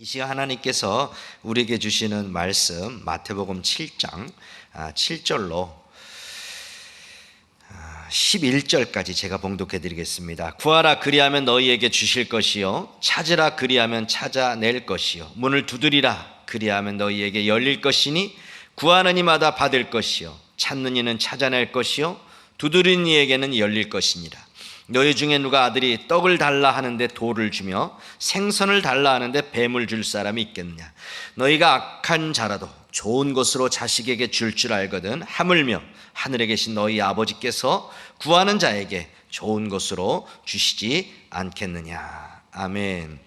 이 시간 하나님께서 우리에게 주시는 말씀 마태복음 7장 7절로 11절까지 제가 봉독해 드리겠습니다. 구하라 그리하면 너희에게 주실 것이요 찾으라 그리하면 찾아낼 것이요 문을 두드리라 그리하면 너희에게 열릴 것이니 구하는 이마다 받을 것이요 찾는 이는 찾아낼 것이요 두드리는 이에게는 열릴 것이니라. 너희 중에 누가 아들이 떡을 달라 하는데 돌을 주며 생선을 달라 하는데 뱀을 줄 사람이 있겠느냐. 너희가 악한 자라도 좋은 것으로 자식에게 줄 알거든 하물며 하늘에 계신 너희 아버지께서 구하는 자에게 좋은 것으로 주시지 않겠느냐. 아멘.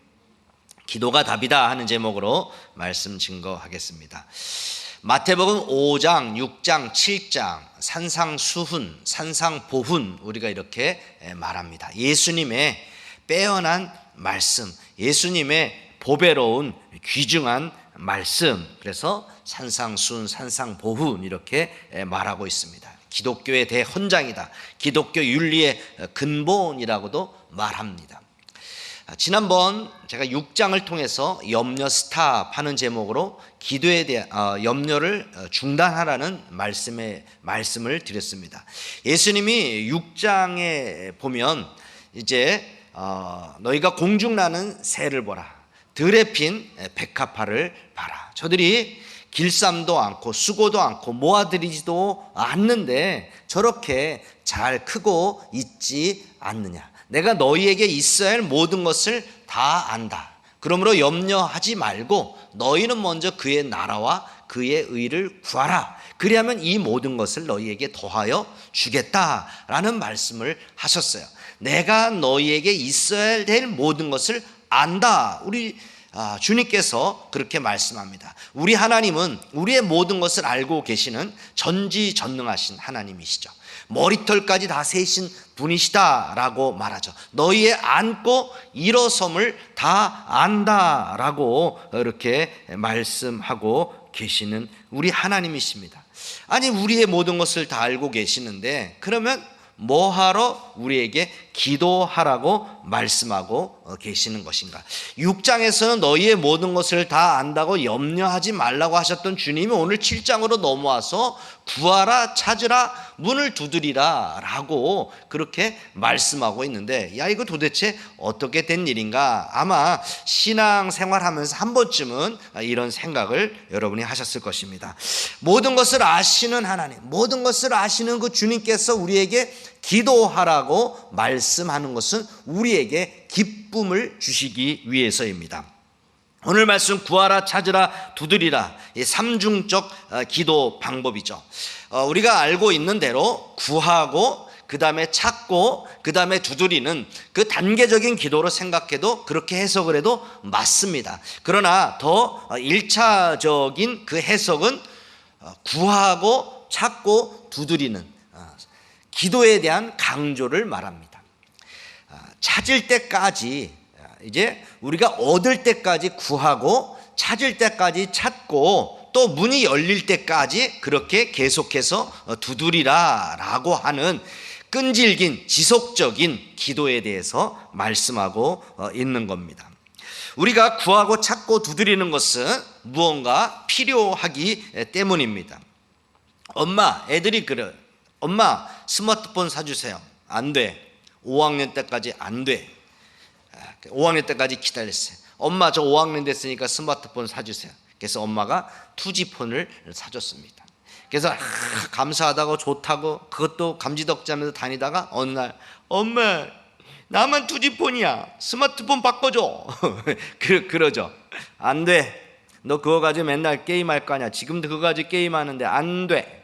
기도가 답이다 하는 제목으로 말씀 증거하겠습니다. 마태복음 5장, 6장, 7장 산상수훈, 산상보훈 우리가 이렇게 말합니다. 예수님의 빼어난 말씀, 예수님의 보배로운 귀중한 말씀, 그래서 산상수훈, 산상보훈 이렇게 말하고 있습니다. 기독교의 대헌장이다, 기독교 윤리의 근본이라고도 말합니다. 지난번 제가 6장을 통해서 염려 스탑하는 제목으로 기도에 대한 염려를 중단하라는 말씀을 드렸습니다. 예수님이 6장에 보면 이제 너희가 공중나는 새를 보라, 들에 핀 백합화를 봐라. 저들이 길쌈도 않고 수고도 않고 모아들이지도 않는데 저렇게 잘 크고 있지 않느냐. 내가 너희에게 있어야 할 모든 것을 다 안다. 그러므로 염려하지 말고 너희는 먼저 그의 나라와 그의 의를 구하라. 그리하면 이 모든 것을 너희에게 더하여 주겠다라는 말씀을 하셨어요. 내가 너희에게 있어야 될 모든 것을 안다. 우리 주님께서 그렇게 말씀합니다. 우리 하나님은 우리의 모든 것을 알고 계시는 전지전능하신 하나님이시죠. 머리털까지 다 세신 분이시다라고 말하죠. 너희의 안고 일어섬을 다 안다라고 이렇게 말씀하고 계시는 우리 하나님이십니다. 아니 우리의 모든 것을 다 알고 계시는데 그러면 뭐하러 우리에게 기도하라고 말씀하고 계시는 것인가? 6장에서는 너희의 모든 것을 다 안다고 염려하지 말라고 하셨던 주님이 오늘 7장으로 넘어와서 구하라, 찾으라, 문을 두드리라 라고 그렇게 말씀하고 있는데, 야 이거 도대체 어떻게 된 일인가? 아마 신앙생활하면서 한 번쯤은 이런 생각을 여러분이 하셨을 것입니다. 모든 것을 아시는 하나님, 모든 것을 아시는 그 주님께서 우리에게 기도하라고 말씀하는 것은 우리에게 기쁨을 주시기 위해서입니다. 오늘 말씀 구하라, 찾으라, 두드리라, 이 삼중적 기도 방법이죠. 우리가 알고 있는 대로 구하고 그 다음에 찾고 그 다음에 두드리는 그 단계적인 기도로 생각해도 그렇게 해석을 해도 맞습니다. 그러나 더 1차적인 그 해석은 구하고 찾고 두드리는 기도에 대한 강조를 말합니다. 찾을 때까지, 이제 우리가 얻을 때까지 구하고 찾을 때까지 찾고 또 문이 열릴 때까지 그렇게 계속해서 두드리라 라고 하는 끈질긴 지속적인 기도에 대해서 말씀하고 있는 겁니다. 우리가 구하고 찾고 두드리는 것은 무언가 필요하기 때문입니다. 엄마, 애들이 그래. 엄마 스마트폰 사주세요. 안 돼. 5학년 때까지 안 돼. 5학년 때까지 기다렸어요. 엄마 저 5학년 됐으니까 스마트폰 사주세요. 그래서 엄마가 투지폰을 사줬습니다. 그래서 감사하다고 좋다고 그것도 감지덕지하면서 다니다가 어느 날 엄마 나만 투지폰이야. 스마트폰 바꿔줘. 그러죠. 안 돼. 너 그거 가지고 맨날 게임할 거 아니야. 지금도 그거 가지고 게임하는데 안 돼.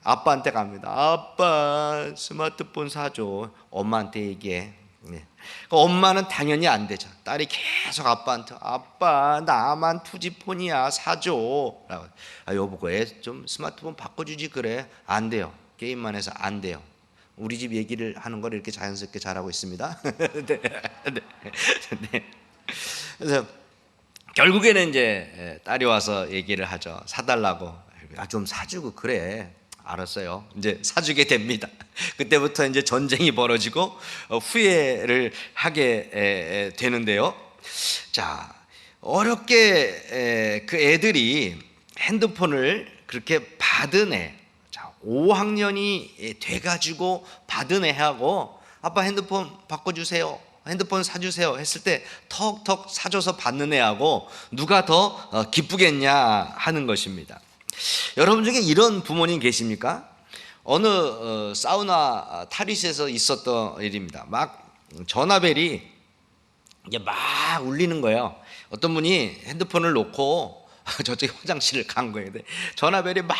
아빠한테 갑니다. 아빠 스마트폰 사줘. 엄마한테 얘기해. 엄마는 당연히 안 되죠. 딸이 계속 아빠한테 아빠 나만 투지폰이야 사줘. 여보 애 좀 스마트폰 바꿔주지. 그래. 안 돼요. 게임만 해서 안 돼요. 우리 집 얘기를 하는 걸 이렇게 자연스럽게 잘하고 있습니다. 네. 그래서 결국에는 이제 딸이 와서 얘기를 하죠. 사달라고. 좀 사주고 그래. 알았어요. 이제 사주게 됩니다. 그때부터 이제 전쟁이 벌어지고 후회를 하게 되는데요. 자, 어렵게 그 애들이 핸드폰을 그렇게 받은 애, 5학년이 돼가지고 받은 애하고 아빠 핸드폰 바꿔주세요, 핸드폰 사주세요 했을 때 턱턱 사줘서 받는 애하고 누가 더 기쁘겠냐 하는 것입니다. 여러분 중에 이런 부모님 계십니까? 어느 사우나 탈의실에서 있었던 일입니다. 막 전화벨이 이제 막 울리는 거예요. 어떤 분이 핸드폰을 놓고 저쪽에 화장실을 간 거예요. 전화벨이 막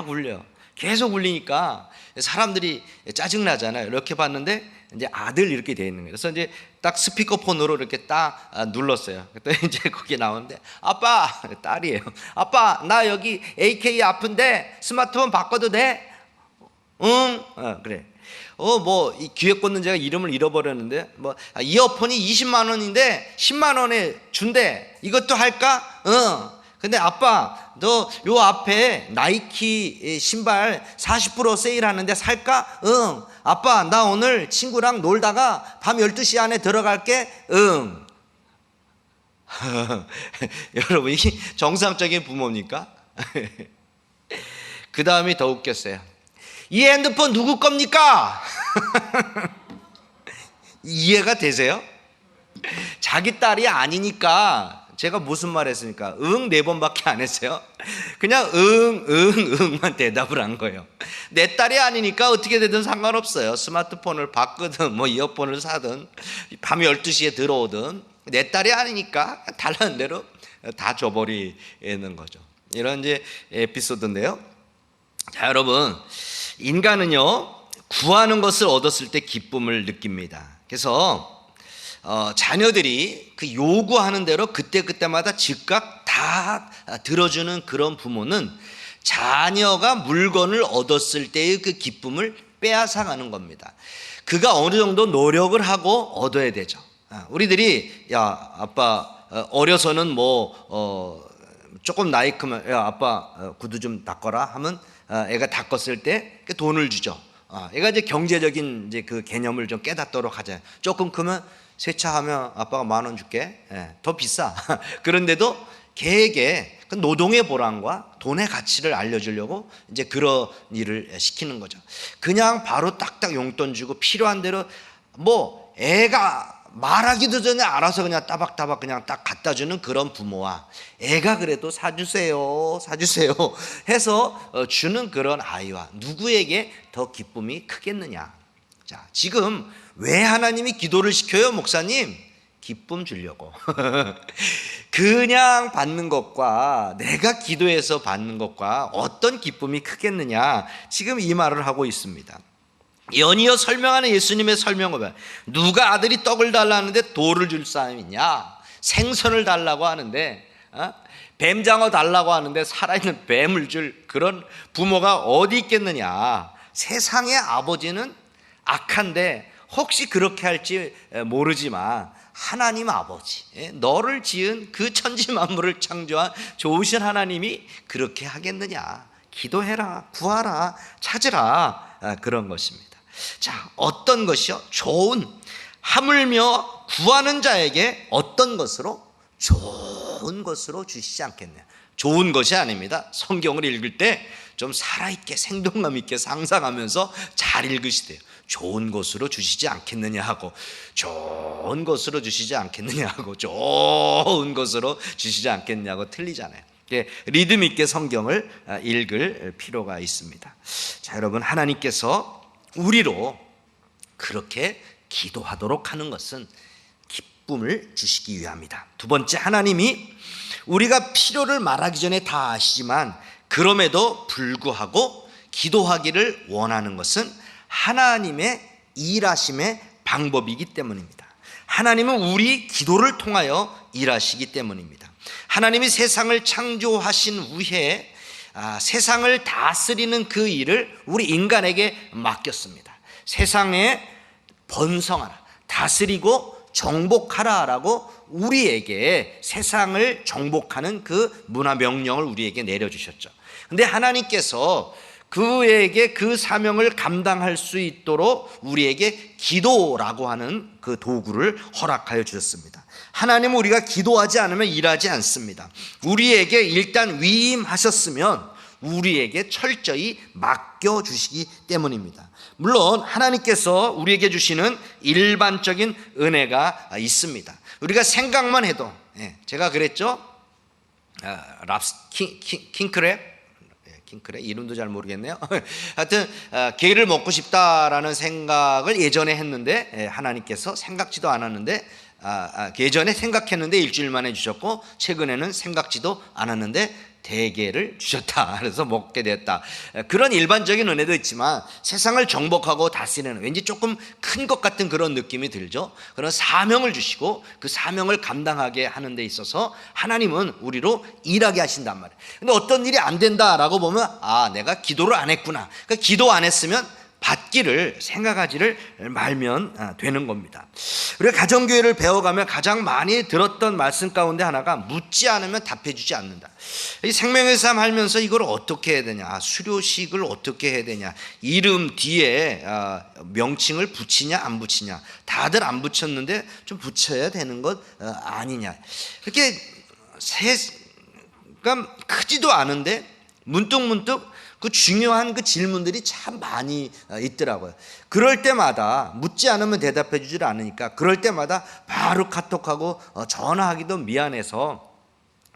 울려요. 계속 울리니까 사람들이 짜증나잖아요. 이렇게 봤는데 이제 아들 이렇게 돼 있는 거예요. 그래서 이제 딱 스피커폰으로 이렇게 딱 눌렀어요. 그랬더니 이제 거기 나오는데, 아빠, 딸이에요. 아빠, 나 여기 AK 아픈데 스마트폰 바꿔도 돼? 응, 그래. 뭐 이 귀에 꽂는 제가 이름을 잃어버렸는데, 뭐 이어폰이 20만 원인데 10만 원에 준대. 이것도 할까? 응. 근데 아빠, 너 요 앞에 나이키 신발 40% 세일하는데 살까? 응. 아빠, 나 오늘 친구랑 놀다가 밤 12시 안에 들어갈게. 응. 여러분, 이게 정상적인 부모입니까? 그 다음이 더 웃겼어요. 이 핸드폰 누구 겁니까? 이해가 되세요? 자기 딸이 아니니까 제가 무슨 말 했습니까? 응 4번밖에 안 했어요. 그냥 응만 대답을 한 거예요. 내 딸이 아니니까 어떻게 되든 상관없어요. 스마트폰을 바꾸든 뭐 이어폰을 사든 밤 12시에 들어오든 내 딸이 아니니까 달라는 대로 다 줘버리는 거죠. 이런 이제 에피소드인데요. 자, 여러분, 인간은요 구하는 것을 얻었을 때 기쁨을 느낍니다. 그래서 자녀들이 그 요구하는 대로 그때그때마다 즉각 다 들어주는 그런 부모는 자녀가 물건을 얻었을 때의 그 기쁨을 빼앗아가는 겁니다. 그가 어느 정도 노력을 하고 얻어야 되죠. 우리들이 야 아빠 어려서는 뭐 조금 나이 크면 야 아빠 구두 좀 닦아라 하면 애가 닦았을 때 돈을 주죠. 애가 이제 경제적인 이제 그 개념을 좀 깨닫도록 하잖아요. 조금 크면 세차하면 아빠가 10,000원 줄게. 더 비싸. 그런데도 걔에게 그 노동의 보람과 돈의 가치를 알려주려고 이제 그런 일을 시키는 거죠. 그냥 바로 딱딱 용돈 주고 필요한 대로 뭐 애가 말하기도 전에 알아서 그냥 따박따박 그냥 딱 갖다 주는 그런 부모와 애가 그래도 사주세요 해서 주는 그런 아이와 누구에게 더 기쁨이 크겠느냐. 자, 지금 왜 하나님이 기도를 시켜요, 목사님? 기쁨 주려고. 그냥 받는 것과 내가 기도해서 받는 것과 어떤 기쁨이 크겠느냐, 지금 이 말을 하고 있습니다. 연이어 설명하는 예수님의 설명을, 누가 아들이 떡을 달라는데 돌을 줄 사람이 있냐? 생선을 달라고 하는데 뱀장어 달라고 하는데 살아있는 뱀을 줄 그런 부모가 어디 있겠느냐. 세상의 아버지는 악한데 혹시 그렇게 할지 모르지만 하나님 아버지, 너를 지은 그 천지 만물을 창조한 좋으신 하나님이 그렇게 하겠느냐. 기도해라, 구하라, 찾으라, 그런 것입니다. 자, 어떤 것이요? 좋은, 하물며 구하는 자에게 어떤 것으로? 좋은 것으로 주시지 않겠냐. 좋은 것이 아닙니다. 성경을 읽을 때 좀 살아있게 생동감 있게 상상하면서 잘 읽으시대요. 좋은 것으로 주시지 않겠느냐 하고, 좋은 것으로 주시지 않겠느냐 하고, 좋은 것으로 주시지 않겠냐고 틀리잖아요. 리듬 있게 성경을 읽을 필요가 있습니다. 자, 여러분, 하나님께서 우리로 그렇게 기도하도록 하는 것은 기쁨을 주시기 위함이다. 두 번째, 하나님이 우리가 필요를 말하기 전에 다 아시지만 그럼에도 불구하고 기도하기를 원하는 것은 하나님의 일하심의 방법이기 때문입니다. 하나님은 우리 기도를 통하여 일하시기 때문입니다. 하나님이 세상을 창조하신 후에 세상을 다스리는 그 일을 우리 인간에게 맡겼습니다. 세상에 번성하라, 다스리고 정복하라라고 우리에게 세상을 정복하는 그 문화 명령을 우리에게 내려주셨죠. 근데 하나님께서 그에게 그 사명을 감당할 수 있도록 우리에게 기도라고 하는 그 도구를 허락하여 주셨습니다. 하나님은 우리가 기도하지 않으면 일하지 않습니다. 우리에게 일단 위임하셨으면 우리에게 철저히 맡겨주시기 때문입니다. 물론 하나님께서 우리에게 주시는 일반적인 은혜가 있습니다. 우리가 생각만 해도, 제가 그랬죠, 킹크랩 이름도 잘 모르겠네요. 하여튼 게를 먹고 싶다라는 생각을 예전에 했는데, 하나님께서 생각지도 않았는데, 예전에 생각했는데 일주일 만에 주셨고, 최근에는 생각지도 않았는데 대게를 주셨다. 그래서 먹게 됐다. 그런 일반적인 은혜도 있지만 세상을 정복하고 다스리는, 왠지 조금 큰 것 같은 그런 느낌이 들죠. 그런 사명을 주시고 그 사명을 감당하게 하는 데 있어서 하나님은 우리로 일하게 하신단 말이에요. 근데 어떤 일이 안 된다라고 보면, 내가 기도를 안 했구나. 그러니까 기도 안 했으면 받기를 생각하지를 말면 되는 겁니다. 우리가 가정교회를 배워가면 가장 많이 들었던 말씀 가운데 하나가 묻지 않으면 답해주지 않는다. 이 생명의 삶 하면서 이걸 어떻게 해야 되냐, 수료식을 어떻게 해야 되냐, 이름 뒤에 명칭을 붙이냐 안 붙이냐, 다들 안 붙였는데 좀 붙여야 되는 것 아니냐, 이렇게 그러니까 크지도 않은데 문득문득 그 중요한 그 질문들이 참 많이 있더라고요. 그럴 때마다 묻지 않으면 대답해 주질 않으니까 그럴 때마다 바로 카톡하고 전화하기도 미안해서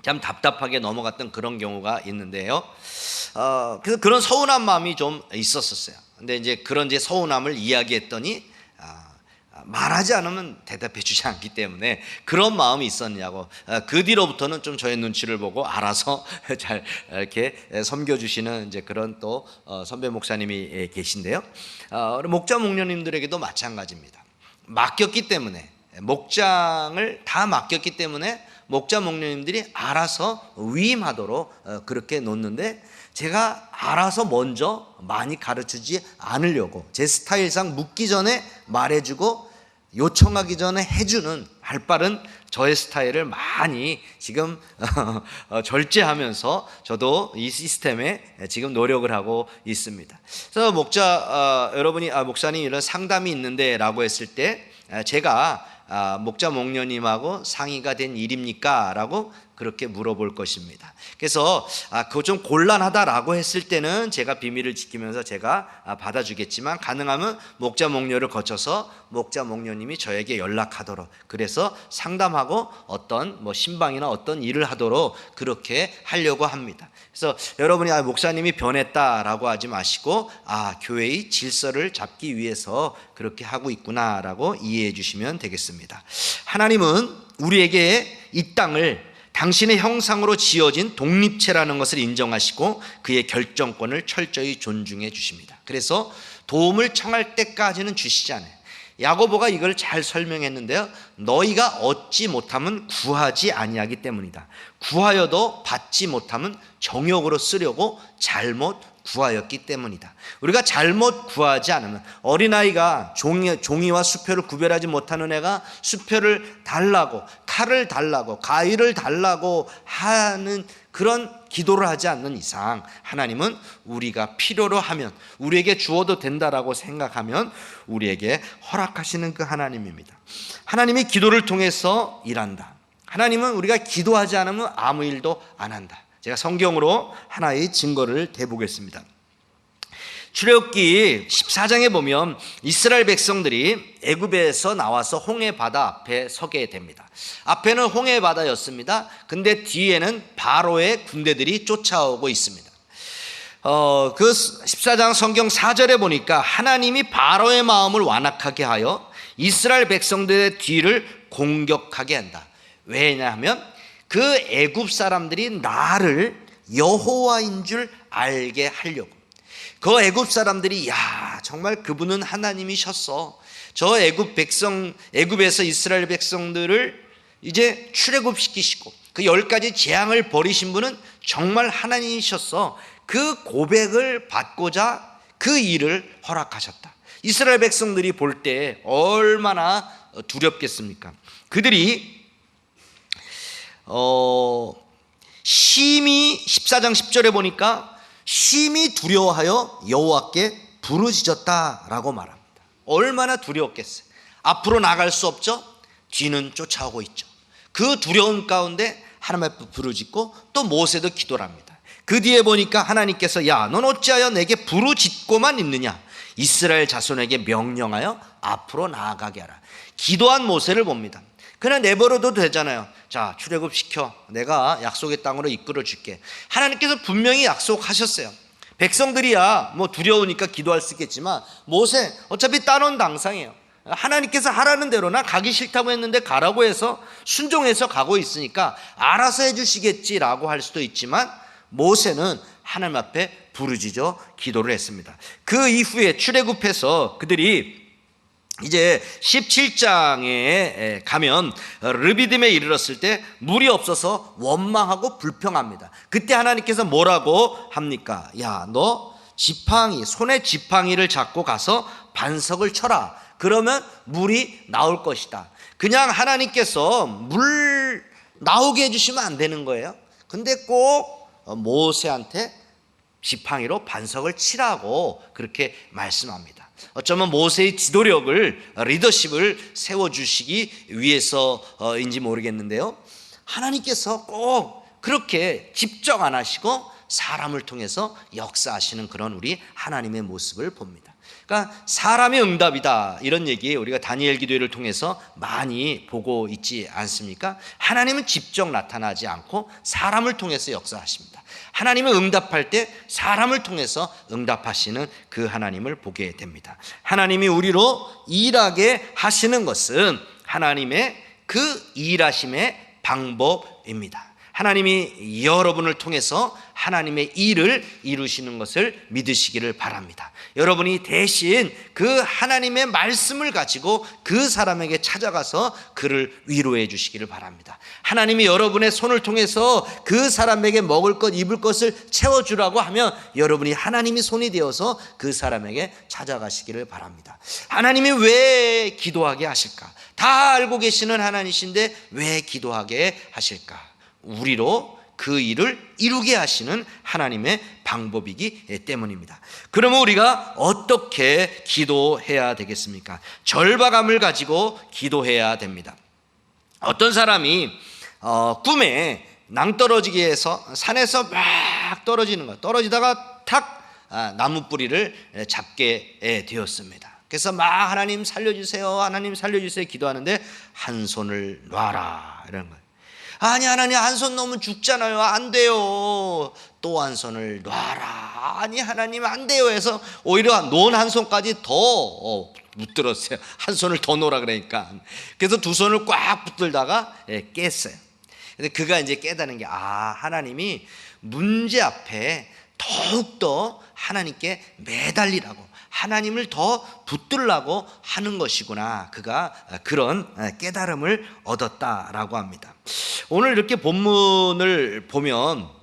참 답답하게 넘어갔던 그런 경우가 있는데요. 그래서 그런 서운한 마음이 좀 있었어요. 근데 이제 그런 서운함을 이야기했더니 말하지 않으면 대답해 주지 않기 때문에 그런 마음이 있었냐고, 그 뒤로부터는 좀 저의 눈치를 보고 알아서 잘 이렇게 섬겨주시는 이제 그런 또 선배 목사님이 계신데요. 목자 목녀님들에게도 마찬가지입니다. 맡겼기 때문에, 목장을 다 맡겼기 때문에 목자 목녀님들이 알아서 위임하도록 그렇게 놓는데, 제가 알아서 먼저 많이 가르치지 않으려고 제 스타일상 묻기 전에 말해주고 요청하기 전에 해주는 발빠른 저의 스타일을 많이 지금 절제하면서 저도 이 시스템에 지금 노력을 하고 있습니다. 그래서 여러분이 목사님 이런 상담이 있는데 라고 했을 때 제가 목자 목녀님하고 상의가 된 일입니까? 라고 그렇게 물어볼 것입니다. 그래서 그거 좀 곤란하다라고 했을 때는 제가 비밀을 지키면서 제가 받아주겠지만, 가능하면 목자 목녀를 거쳐서 목자 목녀님이 저에게 연락하도록, 그래서 상담하고 어떤 신방이나 어떤 일을 하도록 그렇게 하려고 합니다. 그래서 여러분이 목사님이 변했다라고 하지 마시고 교회의 질서를 잡기 위해서 그렇게 하고 있구나라고 이해해 주시면 되겠습니다. 하나님은 우리에게 이 땅을 당신의 형상으로 지어진 독립체라는 것을 인정하시고 그의 결정권을 철저히 존중해 주십니다. 그래서 도움을 청할 때까지는 주시지 않아요. 야고보가 이걸 잘 설명했는데요. 너희가 얻지 못하면 구하지 아니하기 때문이다. 구하여도 받지 못하면 정욕으로 쓰려고 잘못 구하였기 때문이다. 우리가 잘못 구하지 않으면, 어린아이가 종이와 수표를 구별하지 못하는 애가 수표를 달라고, 칼을 달라고, 가위를 달라고 하는 그런 기도를 하지 않는 이상, 하나님은 우리가 필요로 하면, 우리에게 주어도 된다라고 생각하면 우리에게 허락하시는 그 하나님입니다. 하나님이 기도를 통해서 일한다. 하나님은 우리가 기도하지 않으면 아무 일도 안 한다. 제가 성경으로 하나의 증거를 대보겠습니다. 출애굽기 14장에 보면 이스라엘 백성들이 애굽에서 나와서 홍해 바다 앞에 서게 됩니다. 앞에는 홍해 바다였습니다. 근데 뒤에는 바로의 군대들이 쫓아오고 있습니다. 그 14장 성경 4절에 보니까 하나님이 바로의 마음을 완악하게 하여 이스라엘 백성들의 뒤를 공격하게 한다. 왜냐하면 그 애굽 사람들이 나를 여호와인 줄 알게 하려고. 그 애굽 사람들이 정말 그분은 하나님이셨어. 저 애굽에서 이스라엘 백성들을 이제 출애굽시키시고 그 10가지 재앙을 버리신 분은 정말 하나님이셨어. 그 고백을 받고자 그 일을 허락하셨다. 이스라엘 백성들이 볼 때 얼마나 두렵겠습니까? 그들이 심히 14장 10절에 보니까 심히 두려워하여 여호와께 부르짖었다라고 말합니다. 얼마나 두려웠겠어요. 앞으로 나갈 수 없죠. 뒤는 쫓아오고 있죠. 그 두려움 가운데 하나님 앞에 부르짖고 또 모세도 기도를 합니다. 그 뒤에 보니까 하나님께서 야, 넌 어찌하여 내게 부르짖고만 있느냐. 이스라엘 자손에게 명령하여 앞으로 나아가게 하라. 기도한 모세를 봅니다. 그냥 내버려도 되잖아요. 자, 출애굽시켜. 내가 약속의 땅으로 이끌어 줄게. 하나님께서 분명히 약속하셨어요. 백성들이야 뭐 두려우니까 기도할 수 있겠지만 모세 어차피 따놓은 당상이에요. 하나님께서 하라는 대로나 가기 싫다고 했는데 가라고 해서 순종해서 가고 있으니까 알아서 해주시겠지라고 할 수도 있지만 모세는 하나님 앞에 부르짖어 기도를 했습니다. 그 이후에 출애굽해서 그들이 이제 17장에 가면 르비딤에 이르렀을 때 물이 없어서 원망하고 불평합니다. 그때 하나님께서 뭐라고 합니까? 야, 너 지팡이, 손에 지팡이를 잡고 가서 반석을 쳐라. 그러면 물이 나올 것이다. 그냥 하나님께서 물 나오게 해주시면 안 되는 거예요. 근데 꼭 모세한테 지팡이로 반석을 치라고 그렇게 말씀합니다. 어쩌면 모세의 지도력을, 리더십을 세워주시기 위해서인지 모르겠는데요, 하나님께서 꼭 그렇게 집적 안 하시고 사람을 통해서 역사하시는 그런 우리 하나님의 모습을 봅니다. 그러니까 사람의 응답이다, 이런 얘기 우리가 다니엘 기도회를 통해서 많이 보고 있지 않습니까? 하나님은 직접 나타나지 않고 사람을 통해서 역사하십니다. 하나님은 응답할 때 사람을 통해서 응답하시는 그 하나님을 보게 됩니다. 하나님이 우리로 일하게 하시는 것은 하나님의 그 일하심의 방법입니다. 하나님이 여러분을 통해서 하나님의 일을 이루시는 것을 믿으시기를 바랍니다. 여러분이 대신 그 하나님의 말씀을 가지고 그 사람에게 찾아가서 그를 위로해 주시기를 바랍니다. 하나님이 여러분의 손을 통해서 그 사람에게 먹을 것, 입을 것을 채워주라고 하면 여러분이 하나님이 손이 되어서 그 사람에게 찾아가시기를 바랍니다. 하나님이 왜 기도하게 하실까? 다 알고 계시는 하나님이신데 왜 기도하게 하실까? 우리로 그 일을 이루게 하시는 하나님의 방법이기 때문입니다. 그러면 우리가 어떻게 기도해야 되겠습니까? 절박함을 가지고 기도해야 됩니다. 어떤 사람이 꿈에 낭떠러지기 해서 산에서 막 떨어지는 거예요. 떨어지다가 탁 나무 뿌리를 잡게 되었습니다. 그래서 막 하나님 살려주세요, 하나님 살려주세요 기도하는데 한 손을 놔라 이러는 거예요. 아니 하나님 한 손 놓으면 죽잖아요. 안 돼요. 또 한 손을 놔라. 아니 하나님 안 돼요 해서 오히려 놓은 한 손까지 더 붙들었어요. 한 손을 더 놓으라 그러니까. 그래서 두 손을 꽉 붙들다가 깼어요. 근데 그가 이제 깨닫는 게 하나님이 문제 앞에 더욱더 하나님께 매달리라고, 하나님을 더 붙들라고 하는 것이구나. 그가 그런 깨달음을 얻었다라고 합니다. 오늘 이렇게 본문을 보면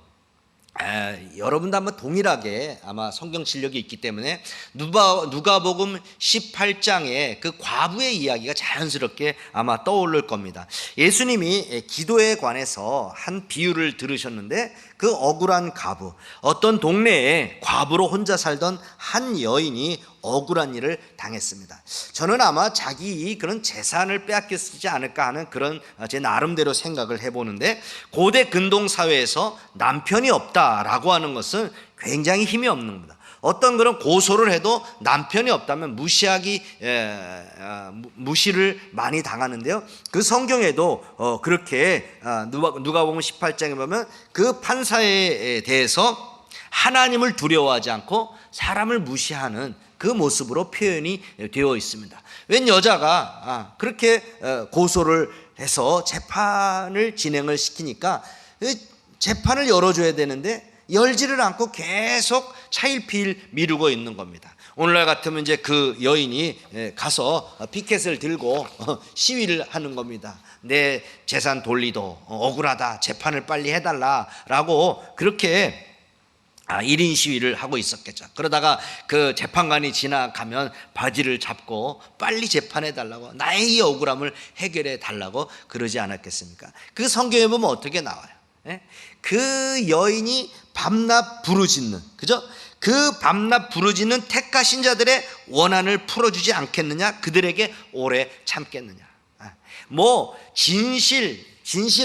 여러분도 아마 동일하게 아마 성경 진력이 있기 때문에 누가복음 18장의 그 과부의 이야기가 자연스럽게 아마 떠오를 겁니다. 예수님이 기도에 관해서 한 비유를 들으셨는데 그 억울한 과부, 어떤 동네에 과부로 혼자 살던 한 여인이 억울한 일을 당했습니다. 저는 아마 자기 그런 재산을 빼앗겼지 않을까 하는 그런 제 나름대로 생각을 해보는데, 고대 근동 사회에서 남편이 없다라고 하는 것은 굉장히 힘이 없는 겁니다. 어떤 그런 고소를 해도 남편이 없다면 무시를 많이 당하는데요. 그 성경에도 그렇게 누가복음 18장에 보면 그 판사에 대해서 하나님을 두려워하지 않고 사람을 무시하는 그 모습으로 표현이 되어 있습니다. 웬 여자가 그렇게 고소를 해서 재판을 진행을 시키니까 재판을 열어줘야 되는데 열지를 않고 계속 차일피일 미루고 있는 겁니다. 오늘날 같으면 이제 그 여인이 가서 피켓을 들고 시위를 하는 겁니다. 내 재산 돌리도 억울하다, 재판을 빨리 해달라라고 그렇게 1인 시위를 하고 있었겠죠. 그러다가 그 재판관이 지나가면 바지를 잡고 빨리 재판해달라고, 나의 이 억울함을 해결해달라고 그러지 않았겠습니까? 그 성경에 보면 어떻게 나와요? 예? 그 여인이 밤낮 부르짖는, 그죠? 그 밤낮 부르짖는 택하신 자들의 원한을 풀어주지 않겠느냐? 그들에게 오래 참겠느냐? 뭐 진실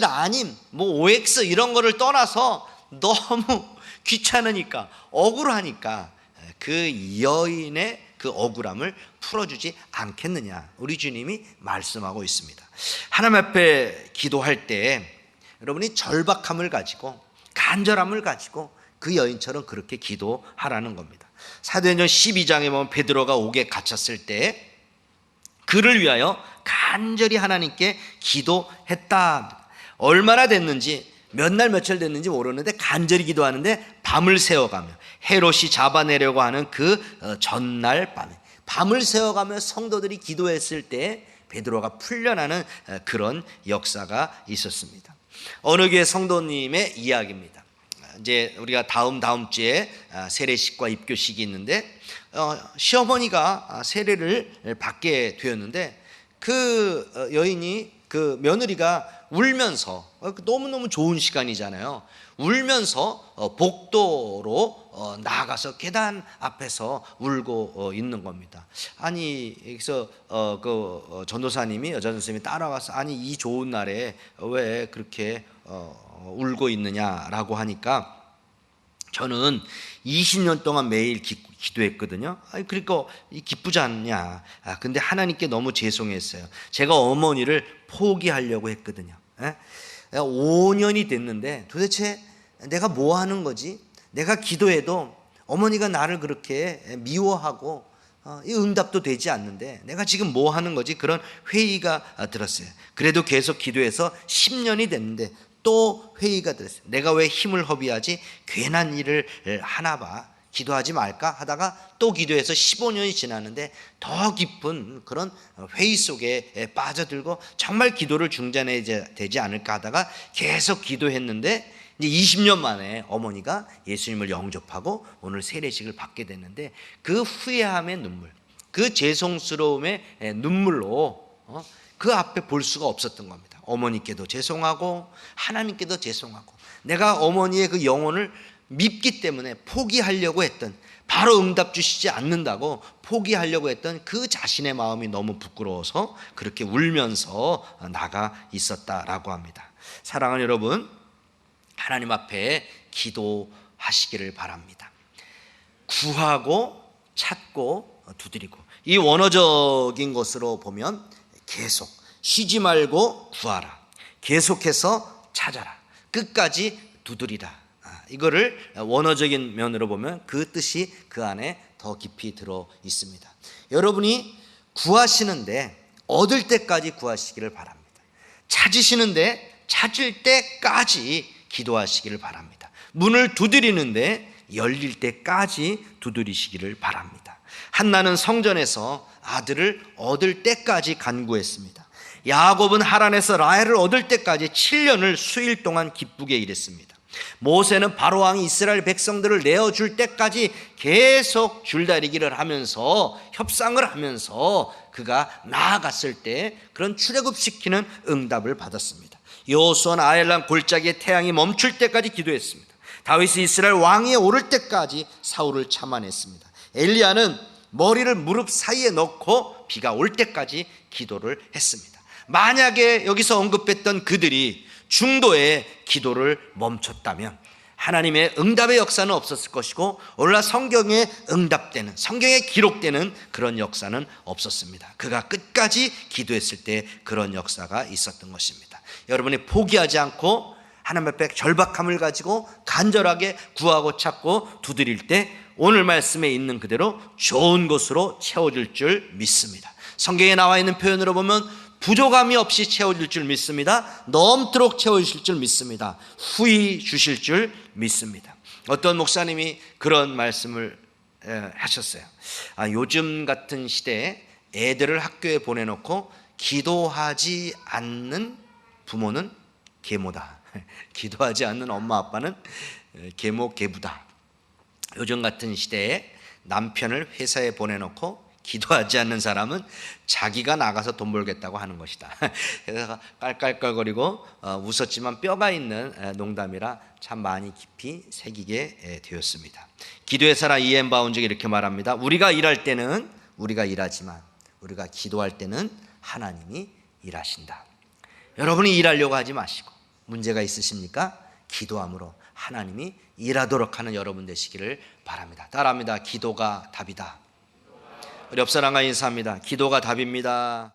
아님, 뭐 OX 이런 거를 떠나서 너무 귀찮으니까, 억울하니까 그 여인의 그 억울함을 풀어주지 않겠느냐, 우리 주님이 말씀하고 있습니다. 하나님 앞에 기도할 때 여러분이 절박함을 가지고, 간절함을 가지고 그 여인처럼 그렇게 기도하라는 겁니다. 사도행전 12장에 보면 베드로가 옥에 갇혔을 때 그를 위하여 간절히 하나님께 기도했다. 얼마나 됐는지, 몇 날 며칠 됐는지 모르는데 간절히 기도하는데 밤을 새워가며, 헤롯이 잡아내려고 하는 그 전날 밤을 새워가며 성도들이 기도했을 때 베드로가 풀려나는 그런 역사가 있었습니다. 어느 교회 성도님의 이야기입니다. 이제 우리가 다음 주에 세례식과 입교식이 있는데 시어머니가 세례를 받게 되었는데 그 여인이, 그 며느리가 울면서, 너무너무 좋은 시간이잖아요. 울면서 복도로 나아가서 계단 앞에서 울고 있는 겁니다. 아니, 여기서 그 전도사님이, 여자 선생님이 따라와서, 아니 이 좋은 날에 왜 그렇게 울고 있느냐라고 하니까, 저는 20년 동안 매일 기도했거든요. 그러니까 기쁘지 않냐. 근데 하나님께 너무 죄송했어요. 제가 어머니를 포기하려고 했거든요. 5년이 됐는데 도대체 내가 뭐 하는 거지? 내가 기도해도 어머니가 나를 그렇게 미워하고 응답도 되지 않는데 내가 지금 뭐 하는 거지? 그런 회의가 들었어요. 그래도 계속 기도해서 10년이 됐는데 또 회의가 들었어요. 내가 왜 힘을 허비하지? 괜한 일을 하나 봐. 기도하지 말까 하다가 또 기도해서 15년이 지났는데 더 깊은 그런 회의 속에 빠져들고 정말 기도를 중단해야 되지 않을까 하다가 계속 기도했는데, 이제 20년 만에 어머니가 예수님을 영접하고 오늘 세례식을 받게 됐는데, 그 후회함의 눈물, 그 죄송스러움의 눈물로 그 앞에 볼 수가 없었던 겁니다. 어머니께도 죄송하고 하나님께도 죄송하고, 내가 어머니의 그 영혼을 믿기 때문에 포기하려고 했던, 바로 응답 주시지 않는다고 포기하려고 했던 그 자신의 마음이 너무 부끄러워서 그렇게 울면서 나가 있었다라고 합니다. 사랑하는 여러분, 하나님 앞에 기도하시기를 바랍니다. 구하고 찾고 두드리고, 이 원어적인 것으로 보면 계속, 쉬지 말고 구하라, 계속해서 찾아라, 끝까지 두드리라. 이거를 원어적인 면으로 보면 그 뜻이 그 안에 더 깊이 들어 있습니다. 여러분이 구하시는데 얻을 때까지 구하시기를 바랍니다. 찾으시는데 찾을 때까지 기도하시기를 바랍니다. 문을 두드리는데 열릴 때까지 두드리시기를 바랍니다. 한나는 성전에서 아들을 얻을 때까지 간구했습니다. 야곱은 하란에서 라헬을 얻을 때까지 7년을 수일 동안 기쁘게 일했습니다. 모세는 바로 왕이 이스라엘 백성들을 내어줄 때까지 계속 줄다리기를 하면서, 협상을 하면서 그가 나아갔을 때 그런 출애굽시키는 응답을 받았습니다. 여호수아는 아엘람 골짜기에 태양이 멈출 때까지 기도했습니다. 다윗이 이스라엘 왕위에 오를 때까지 사울을 참아냈습니다. 엘리야는 머리를 무릎 사이에 넣고 비가 올 때까지 기도를 했습니다. 만약에 여기서 언급했던 그들이 중도에 기도를 멈췄다면 하나님의 응답의 역사는 없었을 것이고, 오늘날 성경에 응답되는, 성경에 기록되는 그런 역사는 없었습니다. 그가 끝까지 기도했을 때 그런 역사가 있었던 것입니다. 여러분이 포기하지 않고 하나님 앞에 절박함을 가지고 간절하게 구하고 찾고 두드릴 때 오늘 말씀에 있는 그대로 좋은 것으로 채워질 줄 믿습니다. 성경에 나와 있는 표현으로 보면 부족함이 없이 채워질 줄 믿습니다. 넘도록 채워주실 줄 믿습니다. 후히 주실 줄 믿습니다. 어떤 목사님이 그런 말씀을 하셨어요. 요즘 같은 시대에 애들을 학교에 보내놓고 기도하지 않는 부모는 계모다. 기도하지 않는 엄마 아빠는 계모 계부다. 요즘 같은 시대에 남편을 회사에 보내놓고 기도하지 않는 사람은 자기가 나가서 돈 벌겠다고 하는 것이다. 그래서 깔깔깔거리고 웃었지만 뼈가 있는 농담이라 참 많이 깊이 새기게 되었습니다. 기도의 사람 E.M. 바운즈가 이렇게 말합니다. 우리가 일할 때는 우리가 일하지만 우리가 기도할 때는 하나님이 일하신다. 여러분이 일하려고 하지 마시고 문제가 있으십니까? 기도함으로 하나님이 일하도록 하는 여러분 되시기를 바랍니다. 따라합니다. 기도가 답이다. 우리 옆 사람과 인사합니다. 기도가 답입니다.